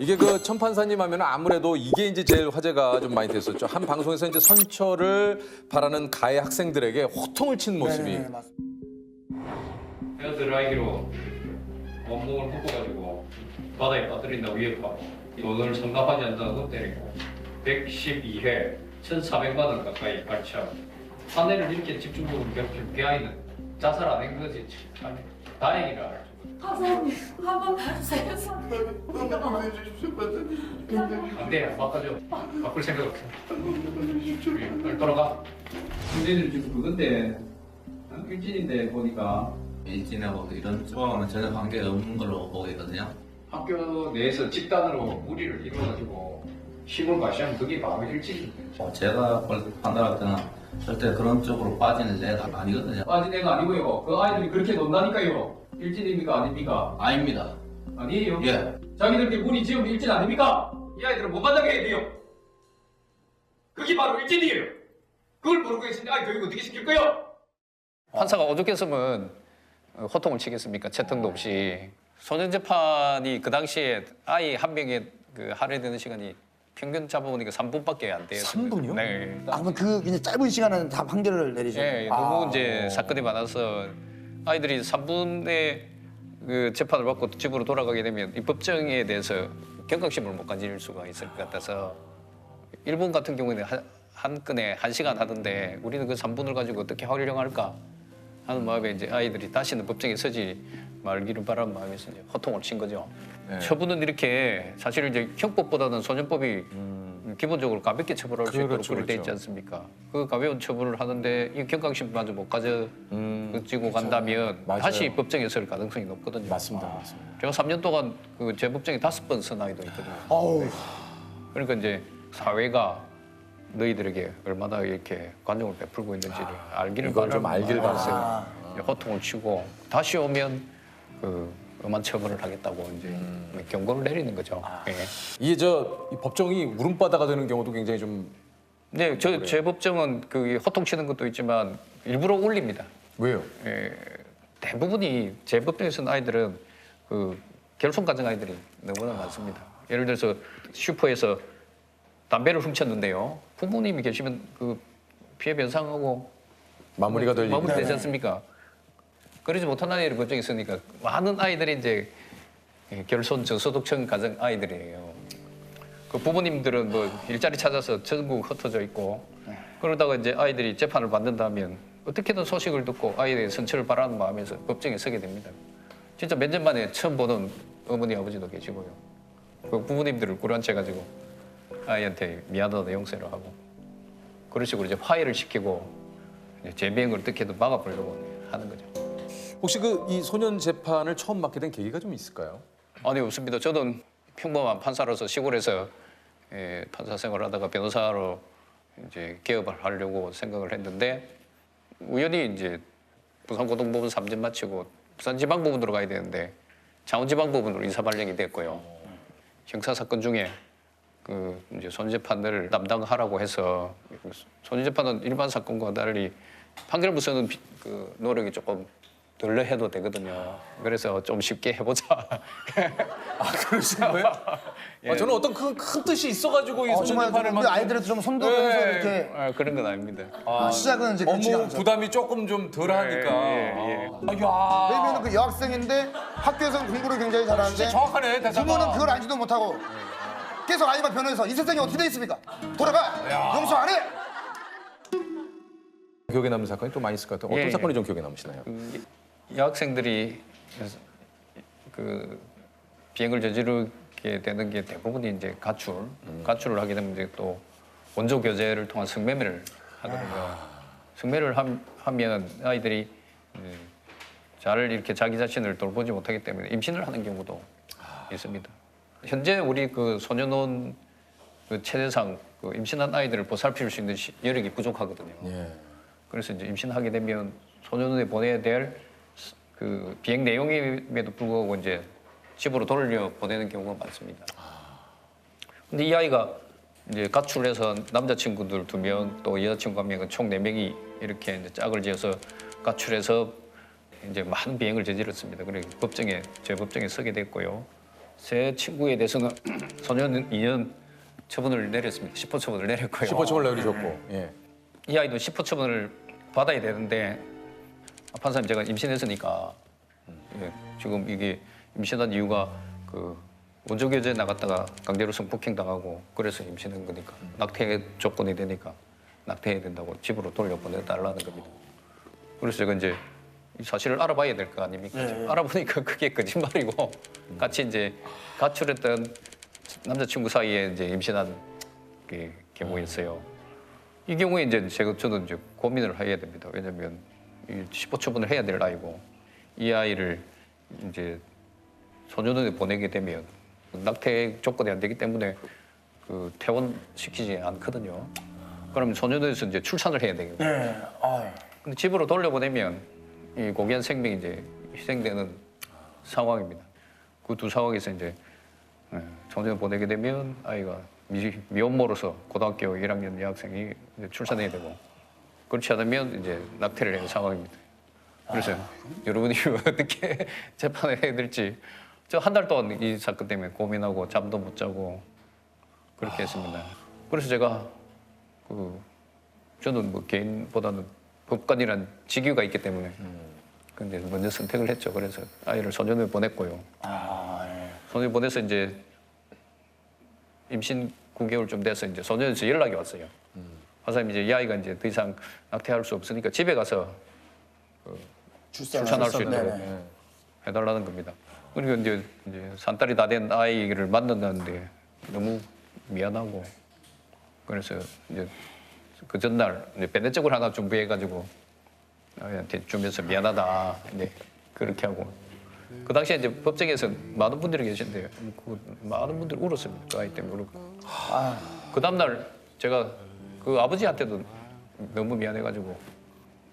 이게 그 천판사님 하면 아무래도 이게 이제 제일 화제가 좀 많이 됐었죠. 한 방송에서 이제 선처를 바라는 가해 학생들에게 호통을 친 모습이. 네, 맞습니다. 헤어드라이기로 온몸을 묶어가지고 바다에 빠뜨린다고 위협하고 돈을 상납하지 않는다고 때리고 112회 1,400만 원 가까이 발치하고 사내를 이렇게 집중적으로 괴롭힌 그 아이는 자살 안 한 거지 참 다행이라. 사장님 한번 봐주세요. 안 돼, 바꿔줘. 바꿀 생각 없어. 빨리 돌아가. 문제는 지금 그건데 일진인데 보니까 일진하고 이런 쪽하고는 전혀 관계가 없는 걸로 보고 있거든요. 학교 내에서 집단으로 무리를 이뤄가지고 힘을 과시하면 그게 바로 일진입니다. 제가 판단할 때는 절대 그런 쪽으로 빠지는 애가 아니거든요. 빠진 애가 아니고요. 그 아이들이 그렇게 논다니까요. 일진입니까 아닙니까? 아닙니다. 아니에요. 예. 자기들끼리 무리 지으면 일진 아닙니까? 이 아이들은 못 만나게 해야 돼요. 그게 바로 일진이에요. 그걸 모르고 계신 아이 교육 어떻게 시킬 거요? 판사가 오죽했으면 호통을 치겠습니까? 채통도 없이. 소년 재판이 그 당시에 아이 한 명에 그 할애되는 시간이 평균 잡아보니까 3분밖에 안 돼요. 3분이요? 네. 아, 그럼 그 그냥 짧은 시간에 다 판결을 내리죠. 예, 너무 이제 사건이 많아서 아이들이 3분의 그 재판을 받고 집으로 돌아가게 되면 이 법정에 대해서 경각심을 못 가질 수가 있을 것 같아서 일본 같은 경우에는 한 건에 1시간 하던데 우리는 그 3분을 가지고 어떻게 활용할까 하는 마음에 이제 아이들이 다시는 법정에 서지 말기를 바라는 마음에서 이제 호통을 친 거죠. 네. 처분은 이렇게 사실 이제 형법보다는 소년법이 기본적으로 가볍게 처벌할 수 있도록 그렇죠, 그렇게 돼 있지 그렇죠. 않습니까? 그 가벼운 처분을 하는데 이 경각심마저 못 가지고 간다면 맞아요. 다시 법정에 설 가능성이 높거든요. 맞습니다, 맞습니다. 제가 3년 동안 그 재법정에 5번 선 아이도 있거든요. 어우, 그러니까 이제 사회가 너희들에게 얼마나 이렇게 관용을 베풀고 있는지를 알기를 이걸 좀 바라는 알길 마음에서 바라세요. 이제 호통을 치고 다시 오면 그 엄한 처벌을 하겠다고 이제 경고를 내리는 거죠. 예. 이게 이 법정이 울음바다가 되는 경우도 굉장히 좀 네, 제 법정은 그 호통 치는 것도 있지만 일부러 올립니다. 왜요? 예, 대부분이 제 법정에서는 아이들은 그 결손 가정 아이들이 너무나 많습니다. 예를 들어서 슈퍼에서 담배를 훔쳤는데요. 부모님이 계시면 그 피해 변상하고 마무리가 될 마무리 일이. 되지 않습니까? 그러지 못한 아이들이 법정에 있으니까 많은 아이들이 이제 결손 저소득층 가정 아이들이에요. 그 부모님들은 뭐 일자리 찾아서 전국 흩어져 있고 그러다가 이제 아이들이 재판을 받는다면 어떻게든 소식을 듣고 아이의 선처를 바라는 마음에서 법정에 서게 됩니다. 진짜 몇 년 만에 처음 보는 어머니 아버지도 계시고요. 그 부모님들을 꾸려앉혀 가지고 아이한테 미안하다 용서를 하고 그런 식으로 이제 화해를 시키고 이제 재비행을 어떻게든 막아보려고 하는 거죠. 혹시 그 이 소년 재판을 처음 맡게 된 계기가 좀 있을까요? 아니 없습니다. 저는 평범한 판사로서 시골에서 판사 생활하다가 변호사로 이제 개업을 하려고 생각을 했는데 우연히 이제 부산고등법원 3년 마치고 부산지방법원으로 가야 되는데 창원지방법원으로 인사 발령이 됐고요. 형사 사건 중에 그 이제 손재판을 담당하라고 해서 손재판은 일반 사건과 달리 판결문서는 그 노력이 조금 덜 해도 되거든요. 그래서 좀 쉽게 해보자. 그러신 거예요? 저는 어떤 큰 뜻이 있어가지고 이 소년 정말 재판을 우리 아이들한테 좀 선도를 네. 해서 이렇게 그런 건 아닙니다. 시작은 이제 그렇지가 업무 않죠. 부담이 조금 좀 덜하니까. 예. 야. 왜냐면 그 여학생인데 학교에서는 공부를 굉장히 잘하는데 진짜 정확하네 대사가. 부모는 그걸 알지도 못하고 계속 아이만 변호해서 이 세상이 어떻게 돼 있습니까? 돌아가! 용서 안 해! 기억에 남는 사건이 좀 많이 있을 것 같아요. 어떤 예, 사건이 좀 기억에 남으시나요? 여학생들이 그 비행을 저지르게 되는 게 대부분이 이제 가출을 하게 되면 이제 또 원조 교제를 통한 성매매를 하거든요. 성매를 하면 아이들이 잘 이렇게 자기 자신을 돌보지 못하기 때문에 임신을 하는 경우도 있습니다. 현재 우리 그 소년원 그 최대상 그 임신한 아이들을 보살필 수 있는 여력이 부족하거든요. 예. 그래서 이제 임신하게 되면 소년원에 보내야 될 그 비행 내용임에도 불구하고 이제 집으로 돌려 보내는 경우가 많습니다. 근데 이 아이가 이제 가출해서 남자친구들 2명 또 여자친구 1명은 총 4명이 이렇게 이제 짝을 지어서 가출해서 이제 많은 비행을 저질렀습니다. 그래 제 법정에 서게 됐고요. 제 친구에 대해서는 소년 2년 처분을 내렸습니다. 10호 처분을 내렸고요. 10호 처벌 내리셨고. 예. 이 아이도 10호 처분을 받아야 되는데 판사님 제가 임신했으니까 예, 지금 이게 임신한 이유가 그 원조교제 나갔다가 강제로 성폭행 당하고 그래서 임신한 거니까 낙태 조건이 되니까 낙태해야 된다고 집으로 돌려보내달라는 겁니다. 그래서 제가 이제 이 사실을 알아봐야 될 거 아닙니까? 알아보니까 그게 거짓말이고 같이 이제 가출했던 남자친구 사이에 이제 임신한 게 경우였어요. 이 경우에 이제 저는 이제 고민을 해야 됩니다. 왜냐하면 이 10호처분을 해야 될 아이고 이 아이를 이제 소년원에 보내게 되면 낙태 조건이 안 되기 때문에 그 퇴원시키지 않거든요. 그럼 소년원에서 이제 출산을 해야 되거든요. 네. 아, 근데 집으로 돌려보내면 이 고귀한 생명이 이제 희생되는 상황입니다. 그 두 상황에서 이제 소년원 보내게 되면 아이가 미혼모로서 고등학교 1학년 여학생이 이제 출산해야 되고 그렇지 않으면 이제 낙태를 해야 하는 상황입니다. 그래서 여러분이 어떻게 재판을 해야 될지 저 한 달 동안 이 사건 때문에 고민하고 잠도 못 자고 그렇게 했습니다. 그래서 제가 저는 뭐 개인보다는 법관이란 직위가 있기 때문에 근데 먼저 선택을 했죠. 그래서 아이를 소년원에 보냈고요. 소년원에 보내서 이제 임신 9개월 좀 돼서 이제 소년원에서 연락이 왔어요. 판사님 이제 이 아이가 이제 더 이상 낙태할 수 없으니까 집에 가서 출산할 수 있도록 해달라는 겁니다. 그리고 이제 산딸이 다 된 아이를 만났는데 너무 미안하고 그래서 이제 그 전날 이제 배내적을 하나 준비해가지고 아이한테 주면서 미안하다 이제 그렇게 하고 그 당시에 이제 법정에서 많은 분들이 계신데 그 많은 분들이 울었습니다. 그 아이 때문에 울고 그 다음날 제가 그 아버지한테도 너무 미안해가지고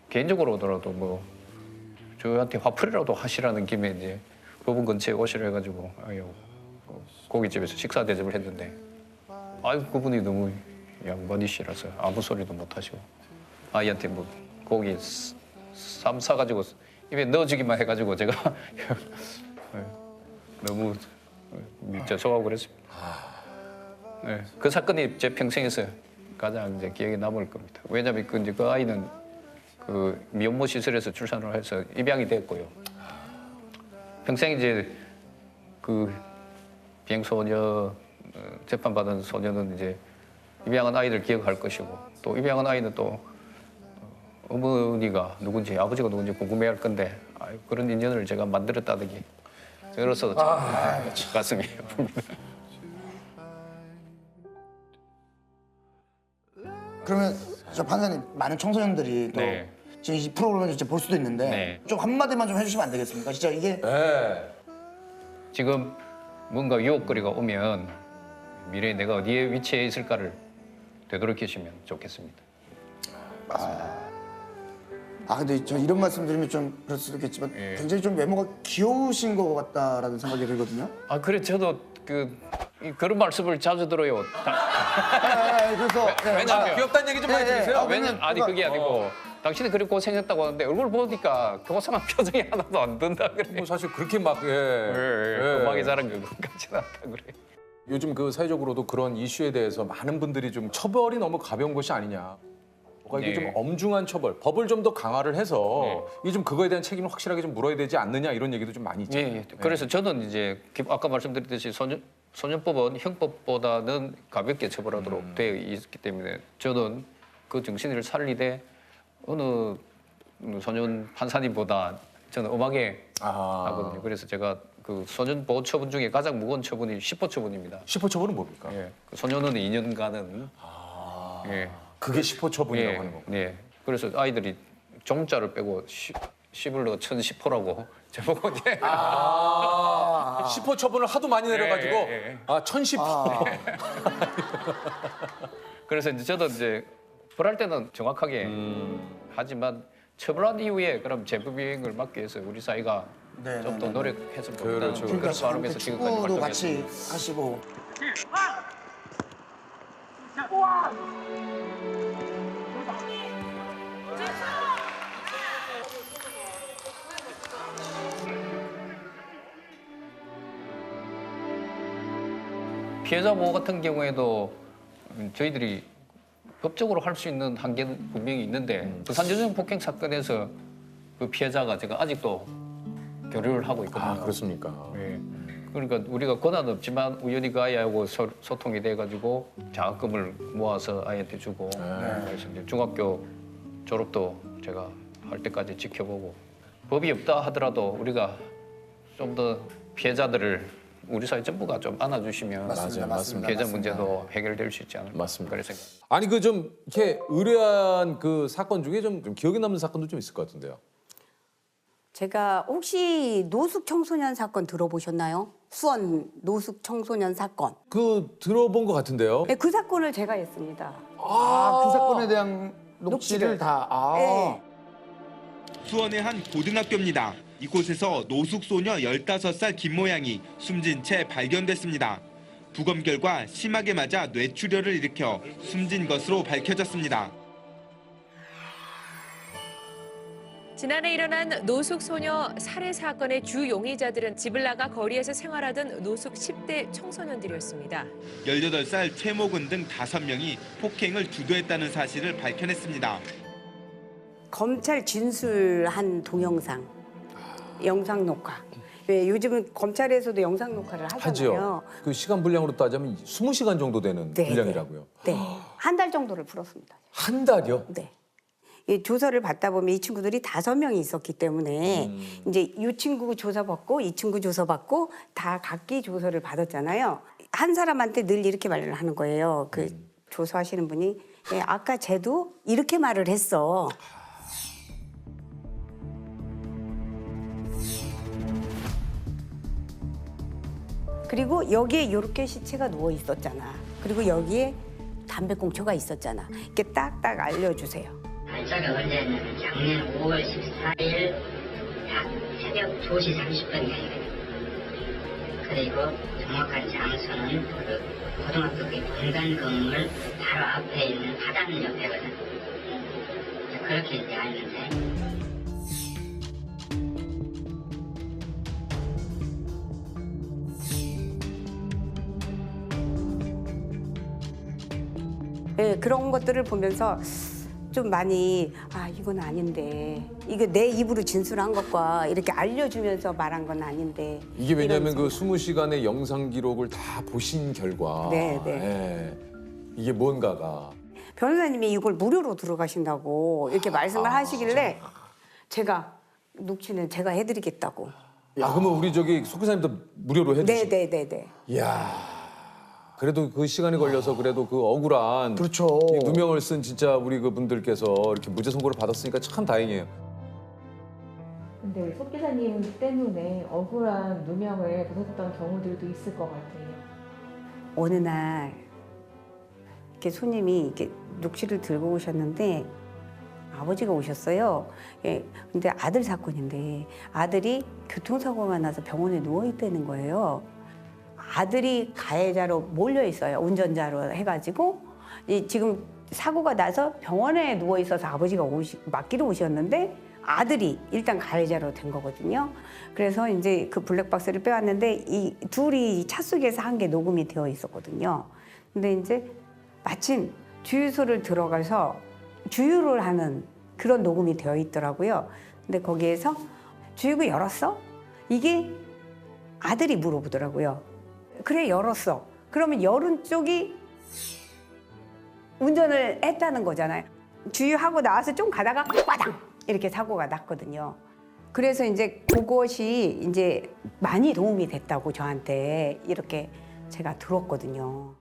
개인적으로 오더라도 뭐 저한테 화풀이라도 하시라는 김에 이제 법원 근처에 오시려 해가지고 아유 고깃집에서 식사 대접을 했는데 아유 그분이 너무 양반이시라서 아무 소리도 못 하시고 아이한테 뭐 고기 쌈 싸가지고 입에 넣어주기만 해가지고 제가 너무 죄송하고 그랬습니다. 네, 그 사건이 제 평생에서 가장 이제 기억에 남을 겁니다. 왜냐하면 그 아이는 그 미혼모 시설에서 출산을 해서 입양이 됐고요. 평생 이제 그 비행소녀 재판받은 소녀는 이제 입양한 아이를 기억할 것이고 또 입양한 아이는 또 어머니가 누군지 아버지가 누군지 궁금해할 건데 그런 인연을 제가 만들었다는 게 저로서 가슴이 아픕니다. 그러면 저 판사님 많은 청소년들이 또 네. 지금 이 프로그램을 진짜 볼 수도 있는데 네. 좀 한마디만 좀 해주시면 안 되겠습니까? 진짜 이게 네. 지금 뭔가 유혹거리가 오면 미래에 내가 어디에 위치해 있을까를 되돌이키시면 좋겠습니다. 근데 저 이런 말씀 드리면 좀 그럴 수도 있겠지만 예. 굉장히 좀 외모가 귀여우신 것 같다라는 생각이 들거든요. 그래 저도 그런 말씀을 자주 들어요. 그래서 왜냐면 귀엽다는 얘기 좀 많이 들으세요? 왜냐면 아니 그게 아니고 당신이 그렇게 고생했다고 하는데 얼굴 보니까 고상한 표정이 하나도 안 든다 그래. 뭐 사실 그렇게 막 음악이 잘한 것 같지는 않다 그래. 요즘 그 사회적으로도 그런 이슈에 대해서 많은 분들이 좀 처벌이 너무 가벼운 것이 아니냐. 뭔가 이게 네. 좀 엄중한 처벌, 법을 좀 더 강화를 해서 이게 좀 그거에 대한 책임을 확실하게 좀 물어야 되지 않느냐 이런 얘기도 좀 많이 있잖아요. 예, 그래서 저는 이제 아까 말씀드렸듯이 소년법은 형법보다는 가볍게 처벌하도록 되어 있기 때문에 저는 그 정신을 살리되 어느 소년 판사님보다 저는 엄하게 하거든요. 그래서 제가 그 소년 보호 처분 중에 가장 무거운 처분이 10호 처분입니다. 10호 처분은 뭡니까? 예, 그 소년은 2년간은 예, 그게 10호 처분이라고 예, 하는 거고. 네. 그래서 아이들이 종자를 빼고 10을 넣어 1010호라고 저보고 이제 10호 처분을 하도 많이 내려가지고 예. 1010호. 그래서 이제 저도 이제 벌할 때는 정확하게 하지만 처벌한 이후에 그럼 재부비행을 막기 위해서 우리 사회가 네, 좀 더 노력해서 그렇죠. 그런 그러니까 바람에서 지금까지 축구도 활동했습니다. 같이 하시고 피해자 보호 같은 경우에도 저희들이 법적으로 할 수 있는 한계는 분명히 있는데 부산 여성 폭행 사건에서 그 피해자가 제가 아직도 교류를 하고 있거든요. 아, 그렇습니까? 예. 그러니까 우리가 권한 없지만 우연히 그 아이하고 소통이 돼가지고 장학금을 모아서 아이한테 주고 그래서 이제 중학교 졸업도 제가 할 때까지 지켜보고 법이 없다 하더라도 우리가 좀 더 피해자들을 우리 사회 전부가 좀 안아주시면 맞습니다. 맞습니다. 피해자 맞습니다. 문제도 해결될 수 있지 않을까 맞습니다. 그런 생각. 아니 그 좀 이렇게 의뢰한 그 사건 중에 좀 기억에 남는 사건도 좀 있을 것 같은데요. 제가 혹시 노숙 청소년 사건 들어보셨나요? 수원 노숙 청소년 사건. 그 들어본 것 같은데요. 네, 그 사건을 제가 했습니다. 그 사건에 대한 녹취를 다. 네. 수원의 한 고등학교입니다. 이곳에서 노숙소녀 15살 김모양이 숨진 채 발견됐습니다. 부검 결과 심하게 맞아 뇌출혈을 일으켜 숨진 것으로 밝혀졌습니다. 지난해 일어난 노숙 소녀 살해 사건의 주 용의자들은 집을 나가 거리에서 생활하던 노숙 10대 청소년들이었습니다. 18살 최모근 등 5명이 폭행을 주도했다는 사실을 밝혀냈습니다. 검찰 진술한 동영상, 영상 녹화. 왜 요즘은 검찰에서도 영상 녹화를 하잖아요. 하죠. 그 시간 분량으로 따지면 20시간 정도 되는 네, 분량이라고요. 네. 한 달 정도를 풀었습니다. 한 달이요? 네. 이 조서를 받다 보면 이 친구들이 5명이 있었기 때문에 이제 이 친구 조사받고 이 친구 조사받고 다 각기 조서를 받았잖아요. 한 사람한테 늘 이렇게 말을 하는 거예요. 그 조사하시는 분이 예, 아까 쟤도 이렇게 말을 했어. 그리고 여기에 이렇게 시체가 누워 있었잖아. 그리고 여기에 담배꽁초가 있었잖아. 이렇게 딱딱 알려주세요. 날짜가 언제냐면 작년 5월 14일 약 새벽 2시 30분경이거든요. 그리고 정확한 장소는 그 고등학교 그 본관 건물 바로 앞에 있는 화단 옆에거든요. 그렇게 이제 알는데. 네, 그런 것들을 보면서 좀 많이 이건 아닌데 이게 내 입으로 진술한 것과 이렇게 알려주면서 말한 건 아닌데 이게 왜냐하면 이런 그 20시간의 영상 기록을 다 보신 결과 네, 네. 예, 이게 뭔가가 변호사님이 이걸 무료로 들어가신다고 이렇게 말씀을 하시길래 제가 녹취는 제가 해드리겠다고. 그러면 우리 저기 속 기사님도 무료로 해주시고 네네네네. 이야 그래도 그 시간이 걸려서 그래도 그 억울한 그렇죠. 이 누명을 쓴 진짜 우리 그 분들께서 이렇게 무죄 선고를 받았으니까 참 다행이에요. 근데 속 기사님 때문에 억울한 누명을 벗었던 경우들도 있을 것 같아요. 어느 날 이렇게 손님이 이렇게 녹취를 들고 오셨는데 아버지가 오셨어요. 예, 근데 아들 사건인데 아들이 교통사고가 나서 병원에 누워 있다는 거예요. 아들이 가해자로 몰려 있어요. 운전자로 해가지고 지금 사고가 나서 병원에 누워 있어서 아버지가 맡기러 오셨는데 아들이 일단 가해자로 된 거거든요. 그래서 이제 그 블랙박스를 빼왔는데 이 둘이 차 속에서 한 게 녹음이 되어 있었거든요. 근데 이제 마침 주유소를 들어가서 주유를 하는 그런 녹음이 되어 있더라고요. 근데 거기에서 주유구 열었어? 이게 아들이 물어보더라고요. 그래 열었어. 그러면 열은 쪽이 운전을 했다는 거잖아요. 주유하고 나와서 좀 가다가 빠당 이렇게 사고가 났거든요. 그래서 이제 그것이 이제 많이 도움이 됐다고 저한테 이렇게 제가 들었거든요.